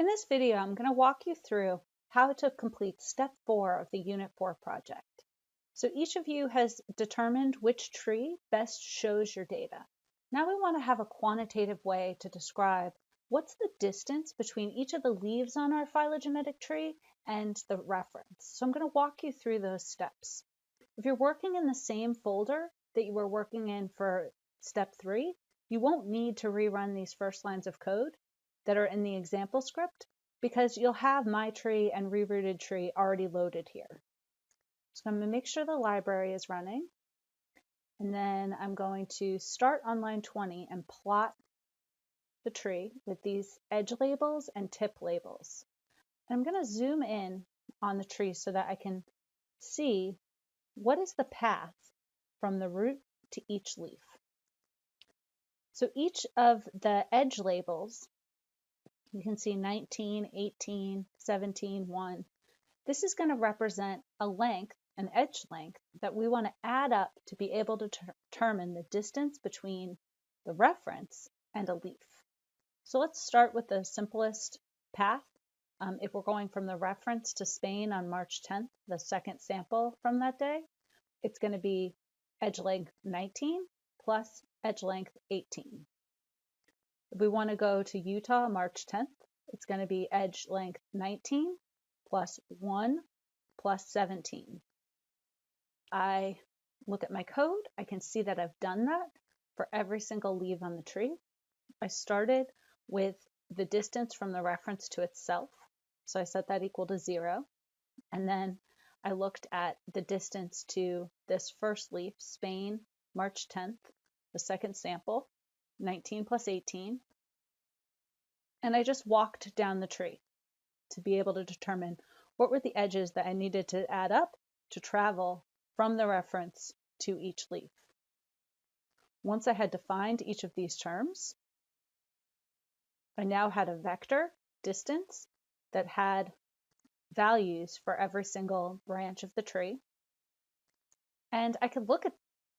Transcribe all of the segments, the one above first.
In this video, I'm going to walk you through how to complete step 4 of the Unit 4 project. So each of you has determined which tree best shows your data. Now we want to have a quantitative way to describe what's the distance between each of the leaves on our phylogenetic tree and the reference. So I'm going to walk you through those steps. If you're working in the same folder that you were working in for step 3, you won't need to rerun these first lines of code that are in the example script because you'll have my tree and rerouted tree already loaded here. So I'm going to make sure the library is running, and then I'm going to start on line 20 and plot the tree with these edge labels and tip labels. And I'm going to zoom in on the tree so that I can see what is the path from the root to each leaf. So each of the edge labels, you can see 19, 18, 17, 1. This is going to represent a length, an edge length, that we want to add up to be able to determine the distance between the reference and a leaf. So let's start with the simplest path. If we're going from the reference to Spain on March 10th, the second sample from that day, it's going to be edge length 19 plus edge length 18. If we want to go to Utah March 10th, it's going to be edge length 19 plus 1 plus 17. I look at my code, I can see that I've done that for every single leaf on the tree. I started with the distance from the reference to itself, so I set that equal to 0, and then I looked at the distance to this first leaf, Spain, March 10th, the second sample, 19 plus 18, and I just walked down the tree to be able to determine what were the edges that I needed to add up to travel from the reference to each leaf. Once I had defined each of these terms, I now had a vector distance that had values for every single branch of the tree. And I could look at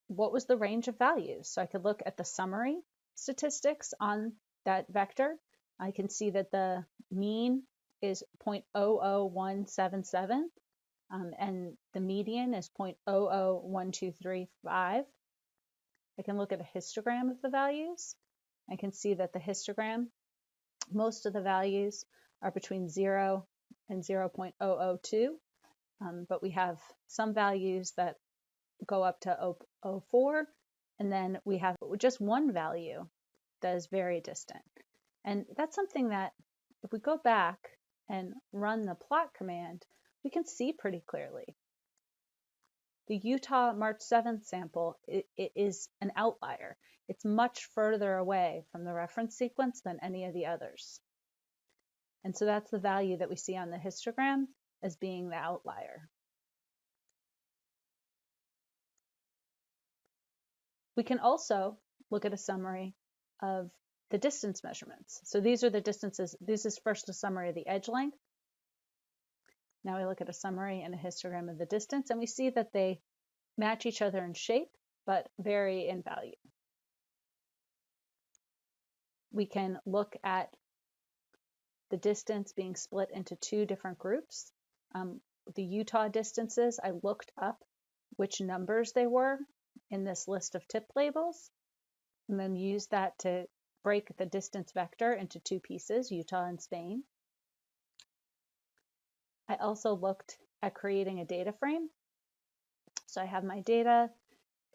what was the range of values. So I could look at the summary statistics on that vector. I can see that the mean is 0.00177, and the median is 0.001235. I can look at a histogram of the values. I can see that the histogram, most of the values are between 0 and 0.002, but we have some values that go up to 0.04, and then we have just one value that is very distant. And that's something that if we go back and run the plot command, we can see pretty clearly. The Utah March 7th sample, it is an outlier. It's much further away from the reference sequence than any of the others. And so that's the value that we see on the histogram as being the outlier. We can also look at a summary of the distance measurements. So these are the distances. This is first a summary of the edge length. Now we look at a summary and a histogram of the distance, and we see that they match each other in shape, but vary in value. We can look at the distance being split into two different groups. The Utah distances, I looked up which numbers they were in this list of tip labels, and then used that to break the distance vector into two pieces, Utah and Spain. I also looked at creating a data frame. So I have my data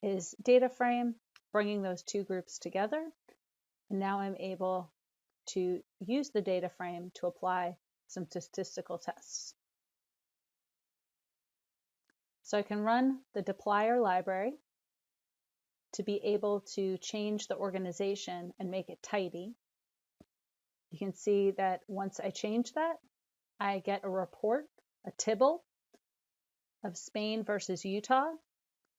is data frame, bringing those two groups together. And now I'm able to use the data frame to apply some statistical tests. So I can run the dplyr library to be able to change the organization and make it tidy. You can see that once I change that, I get a report, a tibble of Spain versus Utah.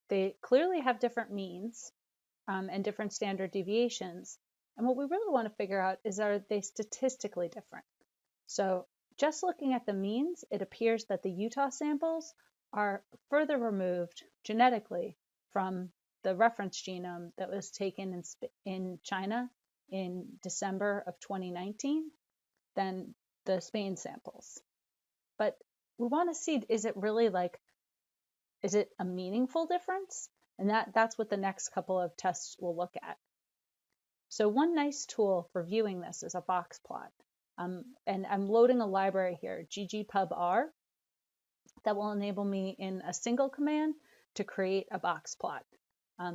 They clearly have different means and different standard deviations. And what we really want to figure out is, are they statistically different? So just looking at the means, it appears that the Utah samples are further removed genetically from the reference genome that was taken in China in December of 2019 than the Spain samples. But we want to see, is it a meaningful difference? And that's what the next couple of tests will look at. So one nice tool for viewing this is a box plot. And I'm loading a library here, ggpub_r, that will enable me in a single command to create a box plot.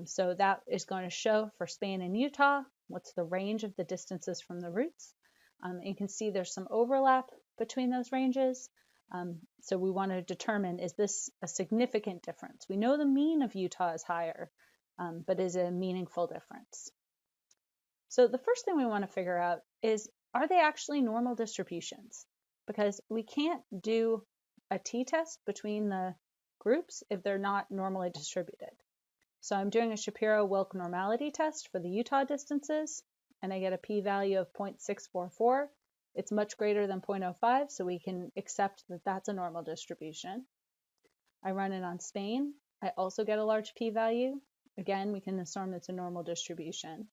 So that is going to show for Spain and Utah, what's the range of the distances from the roots. You can see there's some overlap between those ranges. So we want to determine, is this a significant difference? We know the mean of Utah is higher, but is it a meaningful difference? So the first thing we want to figure out is, are they actually normal distributions? Because we can't do a t-test between the groups if they're not normally distributed. So I'm doing a Shapiro Wilk normality test for the Utah distances, and I get a p-value of 0.644. It's much greater than 0.05, so we can accept that that's a normal distribution. I run it on Spain. I also get a large p-value. Again, we can assume it's a normal distribution.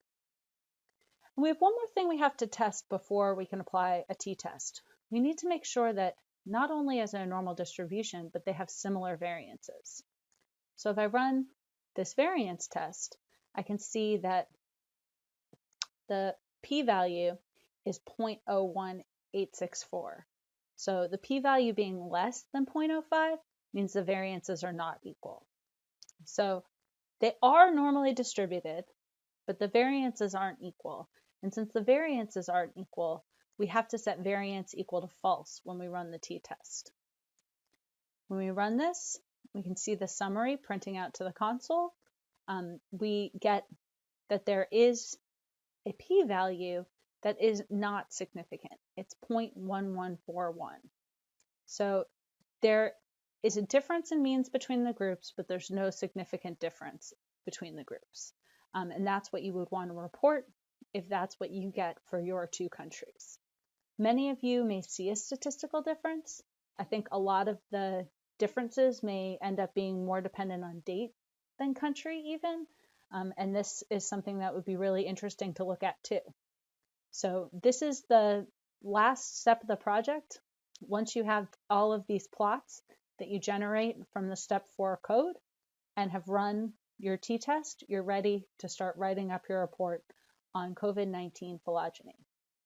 And we have one more thing we have to test before we can apply a t-test. We need to make sure that not only is it a normal distribution, but they have similar variances. So if I run this variance test, I can see that the p-value is 0.01864. So the p-value being less than 0.05 means the variances are not equal. So they are normally distributed, but the variances aren't equal. And since the variances aren't equal, we have to set variance equal to false when we run the t-test. When we run this, we can see the summary printing out to the console. We get that there is a p-value that is not significant. It's 0.1141. So there is a difference in means between the groups, but there's no significant difference between the groups. And that's what you would want to report if that's what you get for your two countries. Many of you may see a statistical difference. I think a lot of the differences may end up being more dependent on date than country even. And this is something that would be really interesting to look at too. So this is the last step of the project. Once you have all of these plots that you generate from the step 4 code and have run your t-test, you're ready to start writing up your report on COVID-19 phylogeny.